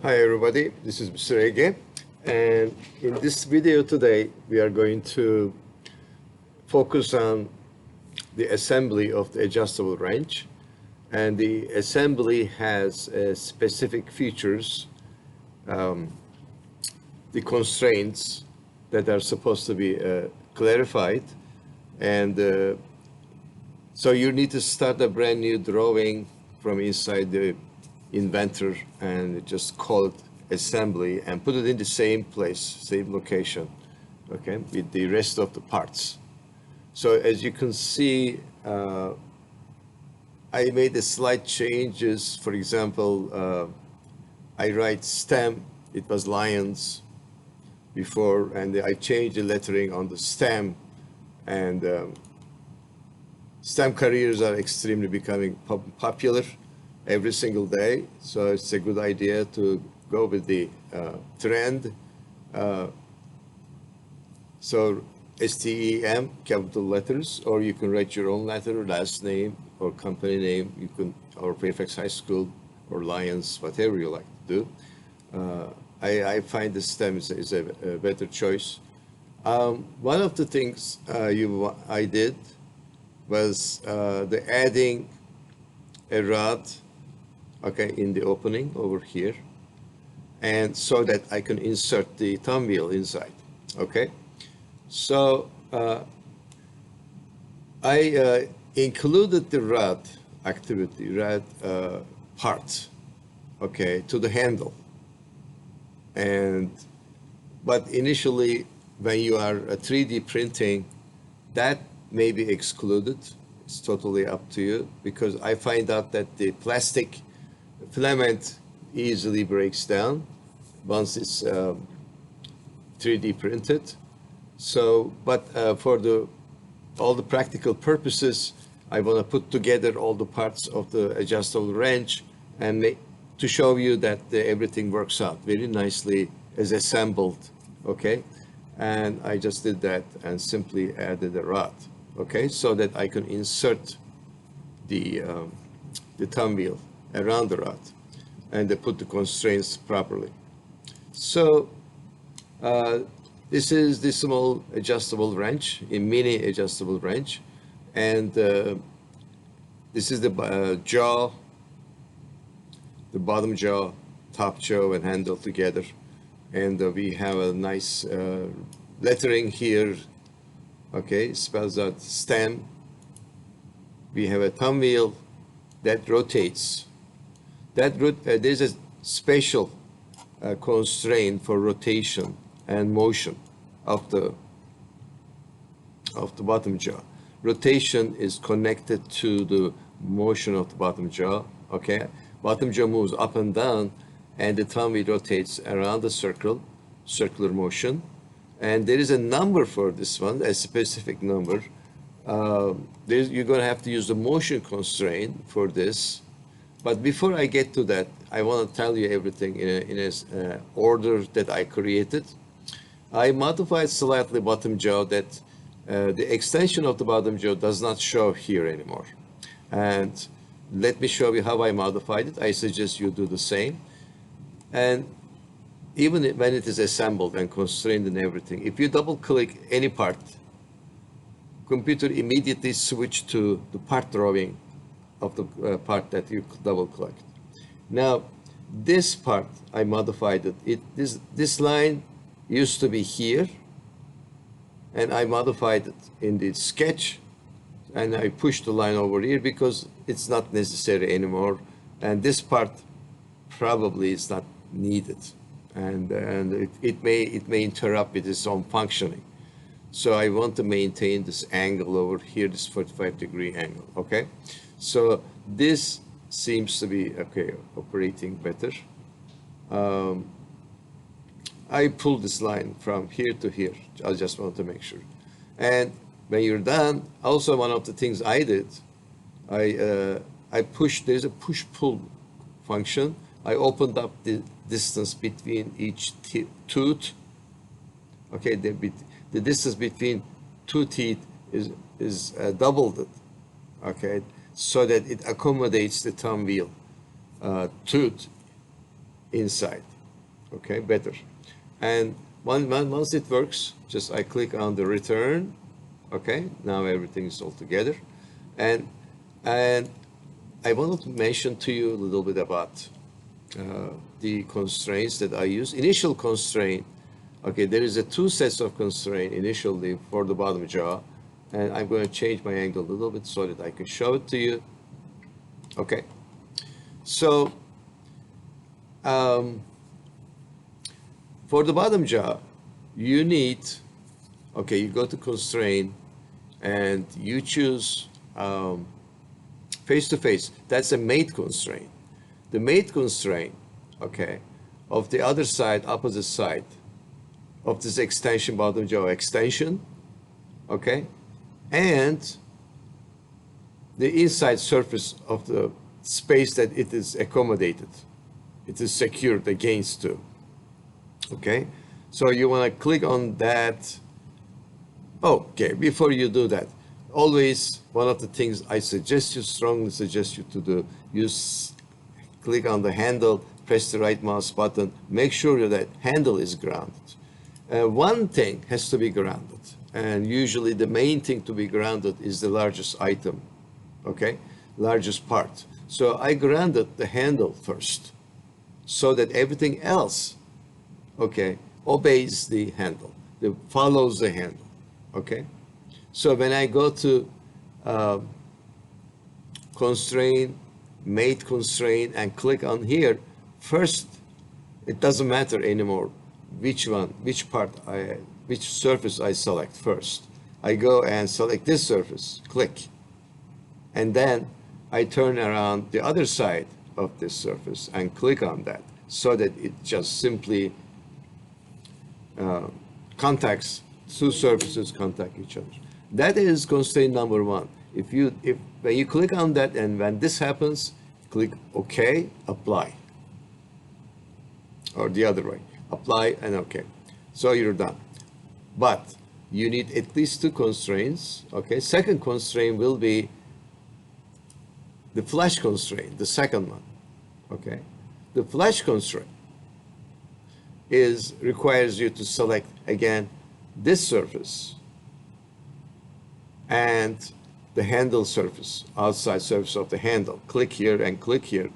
Hi everybody, this is Mr. Ege, and in this video today we are going to focus on the assembly of the adjustable wrench. And the assembly has specific features, the constraints that are supposed to be clarified, and so you need to start a brand new drawing from inside the inventor and just call it assembly and put it in the same place, same location, okay, with the rest of the parts. So as you can see, I made a slight changes. For example, I write stem, it was lions before, and I changed the lettering on the stem, and stem careers are extremely becoming popular every single day, so it's a good idea to go with the trend. So STEM, capital letters, or you can write your own letter, last name, or company name. You can, or Fairfax High School, or Lions, whatever you like to do. I find the stem is a better choice. One of the things I did was the adding a rod, okay, in the opening over here, and so that I can insert the thumb wheel inside, okay? So I included the rod activity, rod part, okay, to the handle. But initially, when you are 3D printing, that may be excluded. It's totally up to you, because I find out that the plastic filament easily breaks down once it's 3D printed. So, but for all the practical purposes, I want to put together all the parts of the adjustable wrench and to show you that everything works out very nicely as assembled, okay? And I just did that and simply added a rod, okay? So that I can insert the thumb wheel around the rod and put the constraints properly. So this is the small adjustable wrench, a mini adjustable wrench, and this is the jaw, the bottom jaw, top jaw, and handle together. And we have a nice lettering here, okay, spells out stem. We have a thumb wheel that rotates. There's a special constraint for rotation and motion of the bottom jaw. Rotation is connected to the motion of the bottom jaw, okay? Bottom jaw moves up and down, and the thumb wheel rotates around the circular motion. And there is a number for this one, a specific number. You're going to have to use the motion constraint for this. But before I get to that, I want to tell you everything in a order that I created. I modified slightly bottom jaw that the extension of the bottom jaw does not show here anymore. And let me show you how I modified it. I suggest you do the same. And even when it is assembled and constrained and everything, if you double click any part, computer immediately switch to the part drawing of the part that you double clicked. Now, this part, I modified it. This line used to be here, and I modified it in the sketch, and I pushed the line over here because it's not necessary anymore. And this part probably is not needed, and it may interrupt with its own functioning. So I want to maintain this angle over here, this 45-degree angle, okay? So this seems to be, okay, operating better. I pulled this line from here to here. I just want to make sure. And when you're done, also one of the things I did, I pushed, there's a push-pull function. I opened up the distance between each tooth. Okay, the distance between two teeth is doubled, okay, so that it accommodates the thumb wheel tooth inside. okay, better. And once it works, just I click on the return, okay, now everything's all together. And I wanted to mention to you a little bit about the constraints that I use. Initial constraint, okay, there is a two sets of constraint initially for the bottom jaw, and I'm going to change my angle a little bit so that I can show it to you. Okay, so for the bottom jaw, you need, okay, you go to constraint and you choose face to face. That's a mate constraint. The mate constraint, okay, of the other side, opposite side of this extension, bottom jaw extension, okay, and the inside surface of the space that it is accommodated. It is secured against to, okay? So you want to click on that. Okay, before you do that, always one of the things I strongly suggest you to do, click on the handle, press the right mouse button, make sure that handle is grounded. One thing has to be grounded, and usually the main thing to be grounded is the largest item, okay, largest part. So I grounded the handle first, so that everything else, okay, obeys the handle, it follows the handle, okay. So when I go to constraint, mate constraint, and click on here, first, it doesn't matter anymore which surface I select first. I go and select this surface, click, and then I turn around the other side of this surface and click on that, so that it just simply contacts, two surfaces contact each other. That is constraint number one. When you click on that and when this happens, click OK, apply. Or the other way, apply and OK. So you're done. But you need at least two constraints, okay? Second constraint will be the flash constraint, the second one, okay? The flash constraint requires you to select, again, this surface and the handle surface, outside surface of the handle. Click here and click here.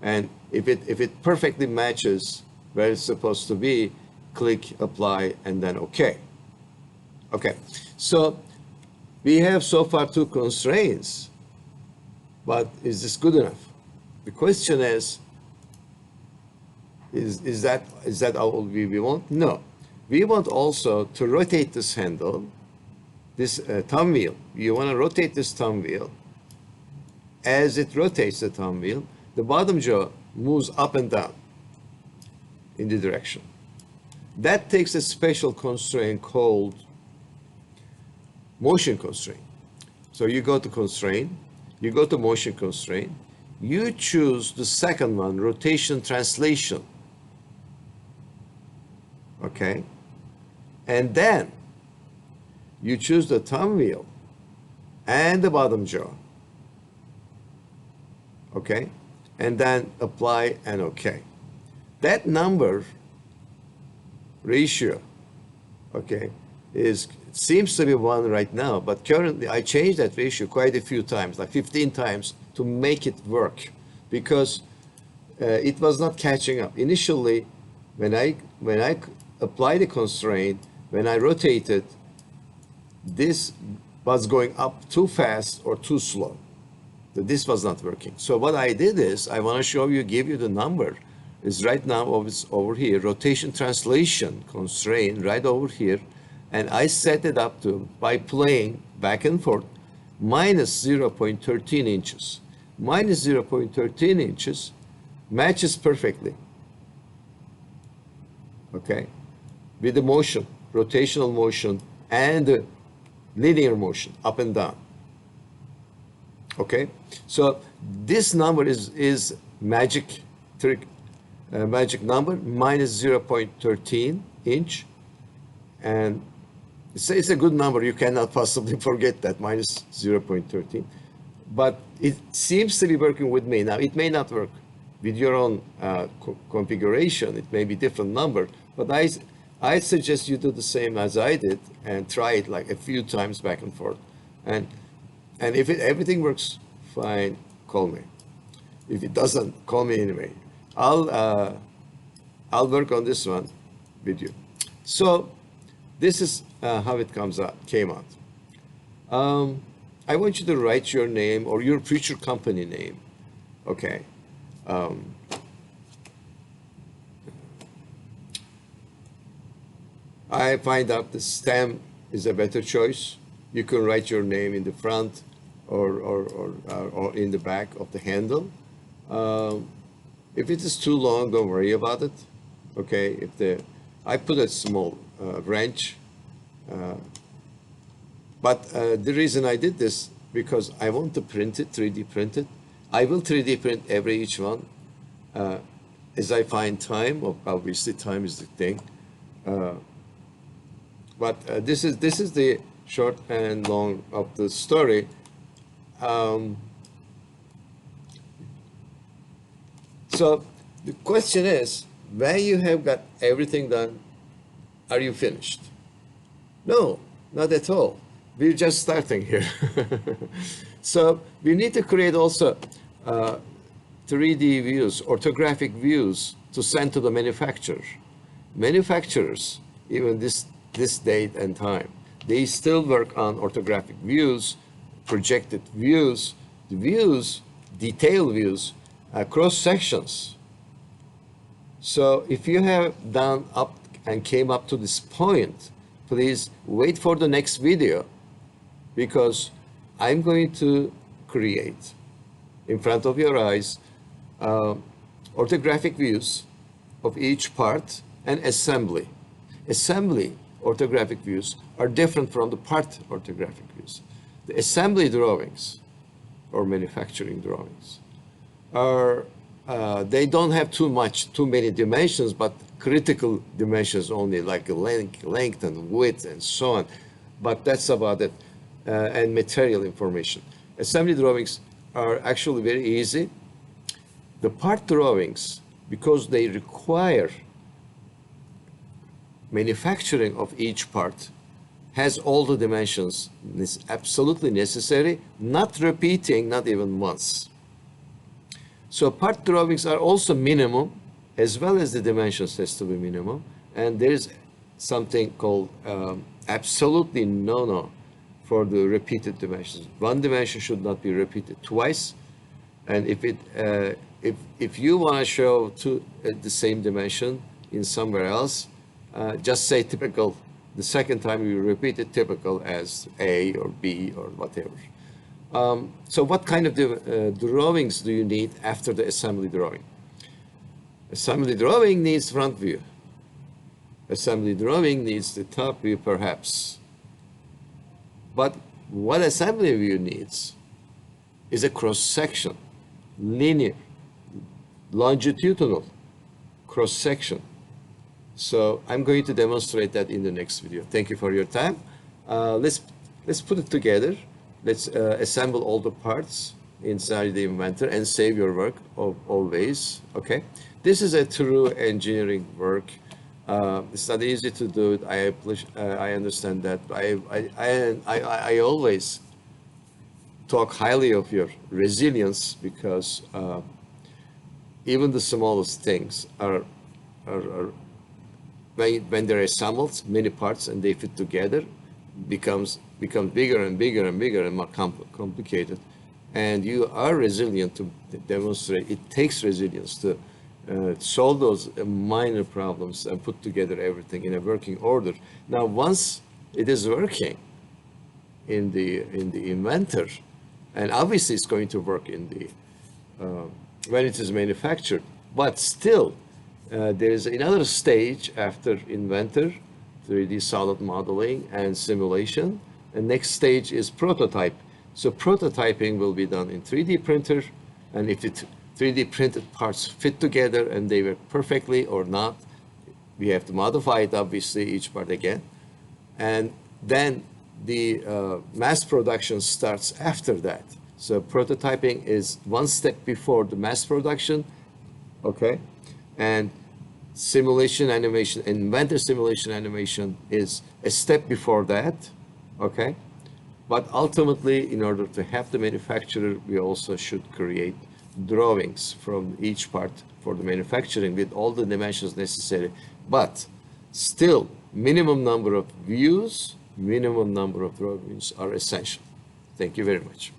And if it perfectly matches where it's supposed to be, click apply and then OK. Okay, so we have so far two constraints, but is this good enough? The question is that all we want? No. We want also to rotate this handle, this thumb wheel. You want to rotate this thumb wheel. As it rotates the thumb wheel, the bottom jaw moves up and down in the direction. That takes a special constraint called motion constraint. So you go to constraint, you go to motion constraint, you choose the second one, rotation translation. Okay? And then you choose the thumb wheel and the bottom jaw. Okay? And then apply and OK. That number ratio, okay, seems to be 1 right now, but currently I changed that ratio quite a few times, like 15 times, to make it work, because it was not catching up. Initially, when I applied the constraint, when I rotated, this was going up too fast or too slow. This was not working. So what I did is, I want to show you, give you the number. Is right now it's over here, rotation translation constraint right over here, and I set it up to, by playing back and forth, minus 0.13 inches. Minus 0.13 inches matches perfectly, okay, with the motion, rotational motion, and the linear motion, up and down. Okay, so this number is magic trick. Magic number, minus 0.13 inch, and it's a good number. You cannot possibly forget that, minus 0.13, but it seems to be working with me. Now, it may not work with your own configuration, it may be different number, but I suggest you do the same as I did and try it like a few times back and forth. And if everything works fine, call me. If it doesn't, call me anyway. I'll work on this one with you. So this is how it came out. I want you to write your name or your future company name. Okay. I find out the stem is a better choice. You can write your name in the front or in the back of the handle. If it is too long, don't worry about it. Okay, I put a small wrench, but the reason I did this because I want to print it, 3D print it. I will 3D print each one as I find time. Obviously, time is the thing. But this is the short and long of the story. So the question is, when you have got everything done, are you finished? No, not at all. We're just starting here. So we need to create also 3D views, orthographic views to send to the manufacturer. Manufacturers, even this date and time, they still work on orthographic views, projected views, the views, detailed views, cross sections. So if you have done up and came up to this point, please wait for the next video, because I'm going to create in front of your eyes orthographic views of each part and assembly. Assembly orthographic views are different from the part orthographic views. The assembly drawings or manufacturing drawings are they don't have too many dimensions, but critical dimensions only, like length and width and so on. But that's about it, and material information. Assembly drawings are actually very easy. The part drawings, because they require manufacturing of each part, has all the dimensions absolutely necessary, not repeating, not even once. So part drawings are also minimum, as well as the dimensions has to be minimum. And there is something called absolutely no for the repeated dimensions. One dimension should not be repeated twice. And if you want to show the same dimension in somewhere else, just say typical. The second time you repeat it, typical as A or B or whatever. So what kind of drawings do you need after the assembly drawing? Assembly drawing needs front view. Assembly drawing needs the top view, perhaps. But what assembly view needs is a cross-section, linear, longitudinal cross-section. So I'm going to demonstrate that in the next video. Thank you for your time. Let's put it together. Let's assemble all the parts inside the inventor and save your work always. Okay, this is a true engineering work. It's not easy to do it. I understand that. I always talk highly of your resilience, because even the smallest things are when they're assembled, many parts, and they fit together, becomes bigger and bigger and bigger and more complicated. And you are resilient to demonstrate. It takes resilience to solve those minor problems and put together everything in a working order. Now, once it is working in the inventor, and obviously it's going to work in the when it is manufactured, but still there is another stage after inventor, 3D solid modeling and simulation. And next stage is prototype. So prototyping will be done in 3D printer, and if it 3D printed parts fit together and they work perfectly or not, we have to modify it, obviously, each part again. And then the mass production starts after that. So prototyping is one step before the mass production, okay? And simulation animation, inventor simulation animation is a step before that, okay? But ultimately, in order to have the manufacturer, we also should create drawings from each part for the manufacturing with all the dimensions necessary. But still, minimum number of views, minimum number of drawings are essential. Thank you very much.